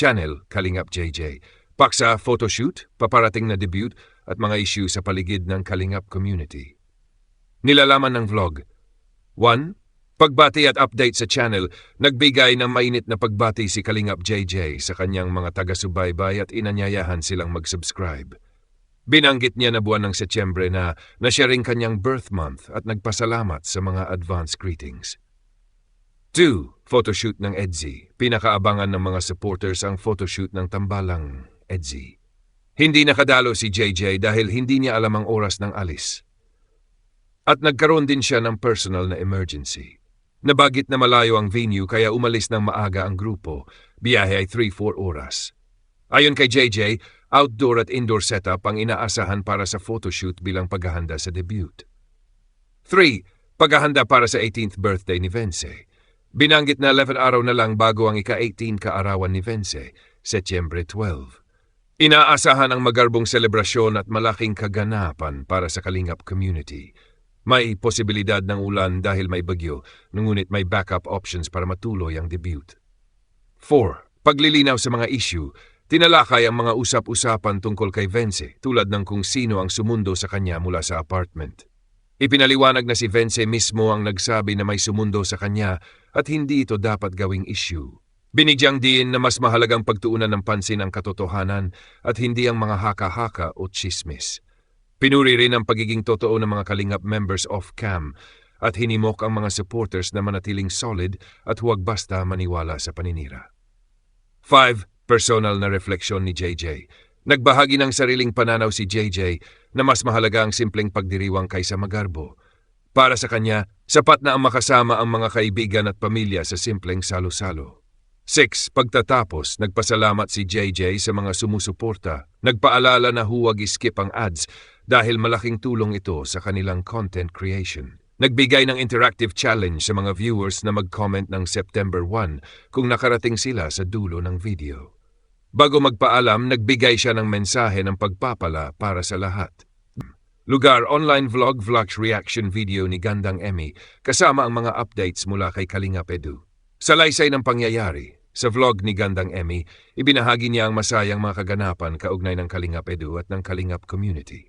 Channel, Kalingap JJ. Paksa, photoshoot, paparating na debut at mga issue sa paligid ng Kalingap community. Nilalaman ng vlog. 1. Pagbati at update sa channel, nagbigay ng mainit na pagbati si Kalingap JJ sa kanyang mga taga-subaybay at inanyayahan silang mag-subscribe. Binanggit niya na buwan ng Setyembre na siya ring kanyang birth month at nagpasalamat sa mga advance greetings. 2. Photoshoot ng EDSI. Pinakaabangan ng mga supporters ang photoshoot ng tambalang EDSI. Hindi nakadalo si JJ dahil hindi niya alam ang oras ng alis. At nagkaroon din siya ng personal na emergency. Nabagit na malayo ang venue kaya umalis ng maaga ang grupo. Biyahe ay 3-4 oras. Ayon kay JJ, outdoor at indoor setup ang inaasahan para sa photoshoot bilang paghahanda sa debut. 3. Paghahanda para sa 18th birthday ni Vence. Binanggit na 11 araw na lang bago ang ika-18 kaarawan ni Vence, Setyembre 12. Inaasahan ang magarbong selebrasyon at malaking kaganapan para sa Kalingap community. May posibilidad ng ulan dahil may bagyo, ngunit may backup options para matuloy ang debut. 4. Paglilinaw sa mga issue. Tinalakay ang mga usap-usapan tungkol kay Vence tulad ng kung sino ang sumundo sa kanya mula sa apartment. Ipinaliwanag na si Vence mismo ang nagsabi na may sumundo sa kanya at hindi ito dapat gawing issue. Binigyang diin na mas mahalagang pagtuunan ng pansin ang katotohanan at hindi ang mga haka-haka o chismis. Pinuri rin ang pagiging totoo ng mga Kalingap members off-cam at hinimok ang mga supporters na manatiling solid at huwag basta maniwala sa paninira. 5. Personal na refleksyon ni JJ. Nagbahagi ng sariling pananaw si JJ na mas mahalaga ang simpleng pagdiriwang kaysa magarbo. Para sa kanya, sapat na ang makasama ang mga kaibigan at pamilya sa simpleng salo-salo. 6. Pagtatapos, nagpasalamat si JJ sa mga sumusuporta. Nagpaalala na huwag i-skip ang ads dahil malaking tulong ito sa kanilang content creation. Nagbigay ng interactive challenge sa mga viewers na mag-comment ng September 1 kung nakarating sila sa dulo ng video. Bago magpaalam, nagbigay siya ng mensahe ng pagpapala para sa lahat. Lugar, online vlog, vlogs, reaction video ni Gandang Emmy kasama ang mga updates mula kay Kalingap Edu. Sa laysay ng pangyayari, sa vlog ni Gandang Emmy, ibinahagi niya ang masayang mga kaganapan kaugnay ng Kalingap Edu at ng Kalingap community.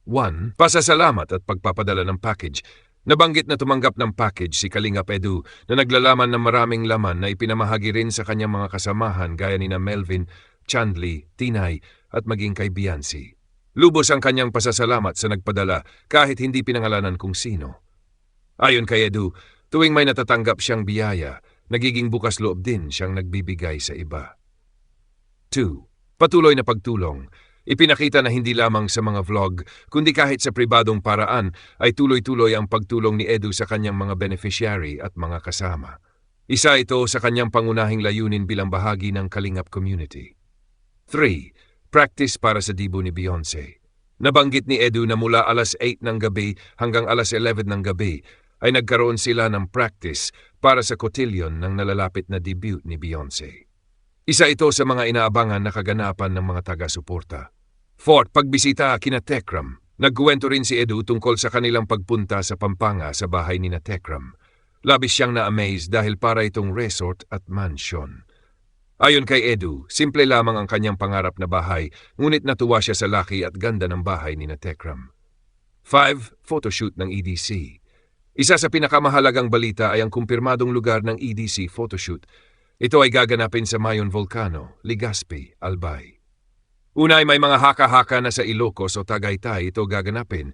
1. Pasasalamat at pagpapadala ng package. Nabanggit na tumanggap ng package si Kalingap Edu na naglalaman ng maraming laman na ipinamahagi rin sa kanyang mga kasamahan gaya ni na Melvin, Chandli, Tinay at maging kay Biancy. Lubos ang kanyang pasasalamat sa nagpadala kahit hindi pinangalanan kung sino. Ayon kay Edu, tuwing may natatanggap siyang biyaya, nagiging bukas loob din siyang nagbibigay sa iba. 2. Patuloy na pagtulong. Ipinakita na hindi lamang sa mga vlog, kundi kahit sa pribadong paraan ay tuloy-tuloy ang pagtulong ni Edu sa kanyang mga beneficiary at mga kasama. Isa ito sa kanyang pangunahing layunin bilang bahagi ng Kalingap community. 3. Practice para sa dibo ni Beyonce. Nabanggit ni Edu na mula alas 8 ng gabi hanggang alas 11 ng gabi ay nagkaroon sila ng practice para sa cotillion ng nalalapit na debut ni Beyonce. Isa ito sa mga inaabangan na kaganapan ng mga taga-suporta. 4. Pagbisita kina Tekram. Nagkuwento rin si Edu tungkol sa kanilang pagpunta sa Pampanga sa bahay ni na Tekram. Labis siyang na-amaze dahil para itong resort at mansion. Ayon kay Edu, simple lamang ang kanyang pangarap na bahay, ngunit natuwa siya sa laki at ganda ng bahay ni na Tekram. 5. Photoshoot ng EDC. Isa sa pinakamahalagang balita ay ang kumpirmadong lugar ng EDC photoshoot. Ito ay gaganapin sa Mayon Volcano, Legazpi, Albay. Una ay may mga haka-haka na sa Ilocos o Tagaytay ito gaganapin,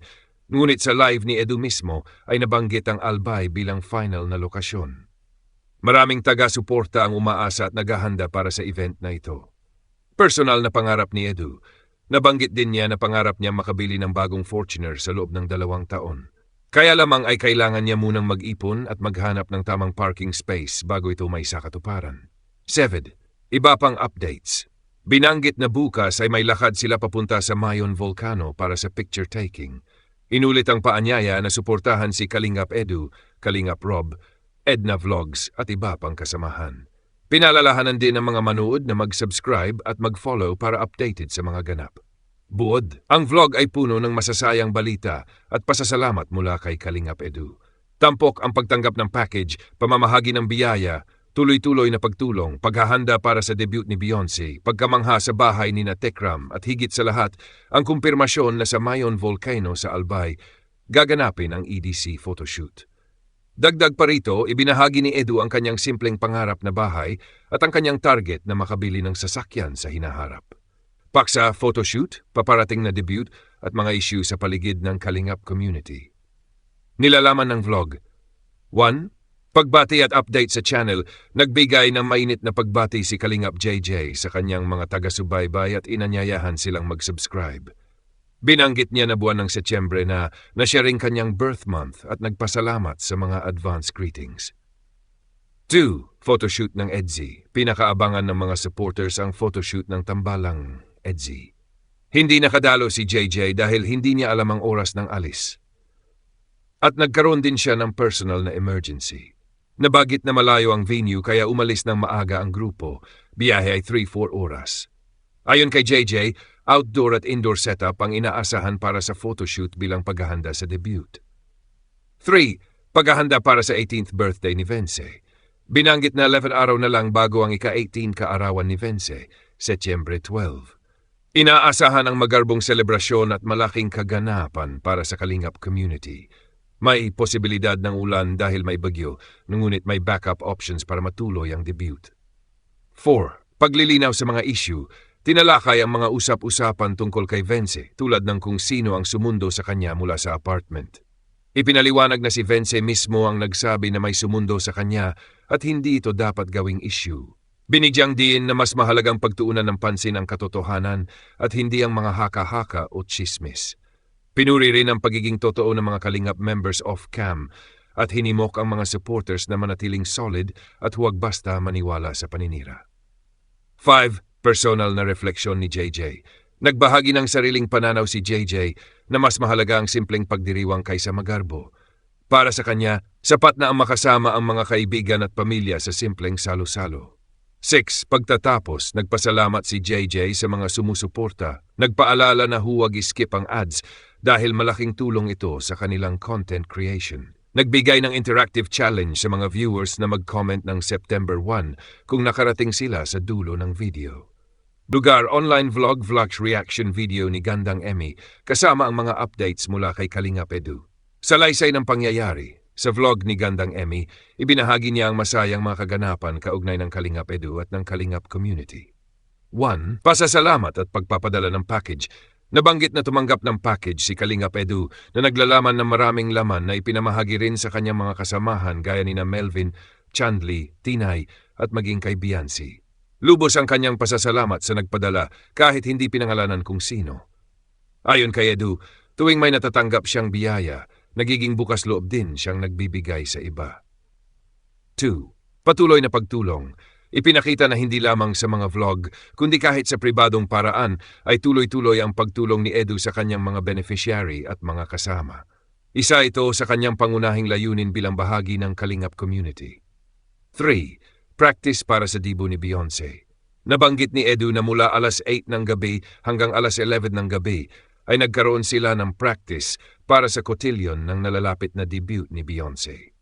ngunit sa live ni Edu mismo ay nabanggit ang Albay bilang final na lokasyon. Maraming taga-suporta ang umaasa at naghahanda para sa event na ito. Personal na pangarap ni Edu. Nabanggit din niya na pangarap niya makabili ng bagong Fortuner sa loob ng 2 taon. Kaya lamang ay kailangan niya munang mag-ipon at maghanap ng tamang parking space bago ito may sakatuparan. 7. Iba pang updates. Binanggit na bukas ay may lakad sila papunta sa Mayon Volcano para sa picture taking. Inulit ang paanyaya na suportahan si Kalingap Edu, Kalingap Rob, Edna Vlogs at iba pang kasamahan. Pinalalahanan din ng mga manood na mag-subscribe at mag-follow para updated sa mga ganap. Buod, ang vlog ay puno ng masasayang balita at pasasalamat mula kay Kalingap Edu. Tampok ang pagtanggap ng package, pamamahagi ng biyaya, tuloy-tuloy na pagtulong, paghahanda para sa debut ni Beyonce, pagkamangha sa bahay ni Tekram at higit sa lahat, ang kumpirmasyon na sa Mayon Volcano sa Albay, gaganapin ang EDC photoshoot. Dagdag pa rito, ibinahagi ni Edu ang kanyang simpleng pangarap na bahay at ang kanyang target na makabili ng sasakyan sa hinaharap. Paksa photoshoot, paparating na debut at mga issue sa paligid ng Kalingap community. Nilalaman ng vlog. 1. Pagbati at update sa channel, nagbigay ng mainit na pagbati si Kalingap JJ sa kanyang mga taga-subaybay at inanyayahan silang mag-subscribe. Binanggit niya na buwan ng Setyembre na siya ring kanyang birth month at nagpasalamat sa mga advance greetings. 2. Photoshoot ng EDSI. Pinakaabangan ng mga supporters ang photoshoot ng tambalang EDSI. Hindi nakadalo si JJ dahil hindi niya alam ang oras ng alis. At nagkaroon din siya ng personal na emergency. Nabagit na malayo ang venue kaya umalis ng maaga ang grupo, biyahe ay 3-4 oras. Ayon kay JJ, outdoor at indoor setup ang inaasahan para sa photoshoot bilang paghahanda sa debut. 3. Paghahanda para sa 18th birthday ni Vence. Binanggit na 11 araw na lang bago ang ika-18 kaarawan ni Vence, Setyembre 12. Inaasahan ang magarbong selebrasyon at malaking kaganapan para sa Kalingap community. May posibilidad ng ulan dahil may bagyo, ngunit may backup options para matuloy ang debut. 4. Paglilinaw sa mga issue, tinalakay ang mga usap-usapan tungkol kay Vence tulad ng kung sino ang sumundo sa kanya mula sa apartment. Ipinaliwanag na si Vence mismo ang nagsabi na may sumundo sa kanya at hindi ito dapat gawing issue. Binigyang din na mas mahalagang pagtuunan ng pansin ang katotohanan at hindi ang mga haka-haka o chismis. Pinuri rin ang pagiging totoo ng mga Kalingap members off-cam at hinimok ang mga supporters na manatiling solid at huwag basta maniwala sa paninira. 5. Personal na refleksyon ni JJ. Nagbahagi ng sariling pananaw si JJ na mas mahalaga ang simpleng pagdiriwang kaysa magarbo. Para sa kanya, sapat na ang makasama ang mga kaibigan at pamilya sa simpleng salo-salo. 6. Pagtatapos, nagpasalamat si JJ sa mga sumusuporta. Nagpaalala na huwag iskip ang ads dahil malaking tulong ito sa kanilang content creation. Nagbigay ng interactive challenge sa mga viewers na mag-comment ng September 1 kung nakarating sila sa dulo ng video. Lugar online vlog vlogs reaction video ni Gandang Emmy kasama ang mga updates mula kay Kalingap Edu. Sa laysay ng pangyayari, sa vlog ni Gandang Emmy, ibinahagi niya ang masayang mga kaganapan kaugnay ng Kalingap Edu at ng Kalingap community. 1. Pasasalamat at pagpapadala ng package. Nabanggit na tumanggap ng package si Kalingap Edu na naglalaman ng maraming laman na ipinamahagi rin sa kanyang mga kasamahan gaya ni na Melvin, Chandli, Tinay at maging kay Beyonce. Lubos ang kanyang pasasalamat sa nagpadala kahit hindi pinangalanan kung sino. Ayon kay Edu, tuwing may natatanggap siyang biyaya, nagiging bukas loob din siyang nagbibigay sa iba. 2. Patuloy na pagtulong. Ipinakita na hindi lamang sa mga vlog, kundi kahit sa pribadong paraan ay tuloy-tuloy ang pagtulong ni Edu sa kanyang mga beneficiary at mga kasama. Isa ito sa kanyang pangunahing layunin bilang bahagi ng Kalingap community. 3. Practice para sa dibo ni Beyonce. Nabanggit ni Edu na mula alas 8 ng gabi hanggang alas 11 ng gabi ay nagkaroon sila ng practice para sa cotillion ng nalalapit na debut ni Beyonce.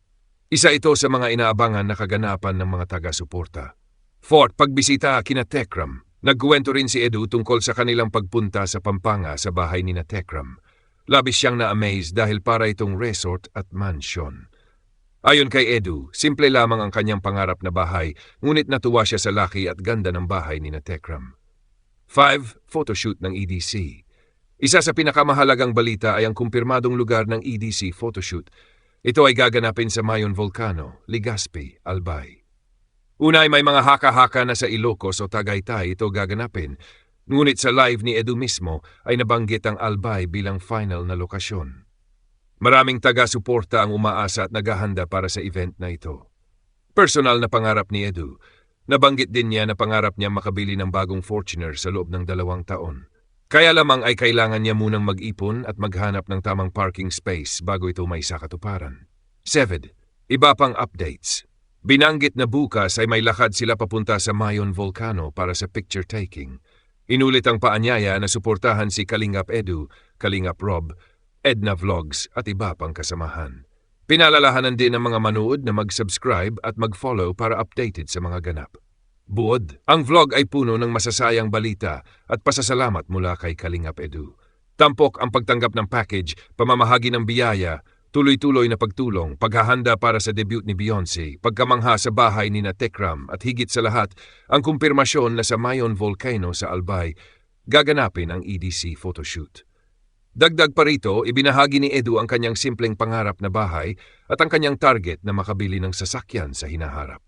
Isa ito sa mga inaabangan na kaganapan ng mga taga-suporta. 4. Pagbisita kina Tekram. Nagkuwento rin si Edu tungkol sa kanilang pagpunta sa Pampanga sa bahay ni Tekram. Labis siyang na-amaze dahil para itong resort at mansion. Ayon kay Edu, simple lamang ang kanyang pangarap na bahay, ngunit natuwa siya sa laki at ganda ng bahay ni Tekram. 5. Photoshoot ng EDC. Isa sa pinakamahalagang balita ay ang kumpirmadong lugar ng EDC photoshoot. Ito ay gaganapin sa Mayon Volcano, Legazpi, Albay. Una ay may mga haka-haka na sa Ilocos o Tagaytay ito gaganapin, ngunit sa live ni Edu mismo ay nabanggit ang Albay bilang final na lokasyon. Maraming taga-suporta ang umaasa at naghahanda para sa event na ito. Personal na pangarap ni Edu. Nabanggit din niya na pangarap niya makabili ng bagong Fortuner sa loob ng 2 taon. Kaya lamang ay kailangan niya munang mag-ipon at maghanap ng tamang parking space bago ito may sakatuparan. 7. Iba pang updates. Binanggit na bukas ay may lakad sila papunta sa Mayon Volcano para sa picture taking. Inulit ang paanyaya na suportahan si Kalingap Edu, Kalingap Rob, Edna Vlogs at iba pang kasamahan. Pinalalahanan din ng mga manood na mag-subscribe at mag-follow para updated sa mga ganap. Buod, ang vlog ay puno ng masasayang balita at pasasalamat mula kay Kalingap Edu. Tampok ang pagtanggap ng package, pamamahagi ng biyaya, tuloy-tuloy na pagtulong, paghahanda para sa debut ni Beyonce, pagkamangha sa bahay ni Tekram at higit sa lahat, ang kumpirmasyon na sa Mayon Volcano sa Albay, gaganapin ang EDC photoshoot. Dagdag pa rito, ibinahagi ni Edu ang kanyang simpleng pangarap na bahay at ang kanyang target na makabili ng sasakyan sa hinaharap.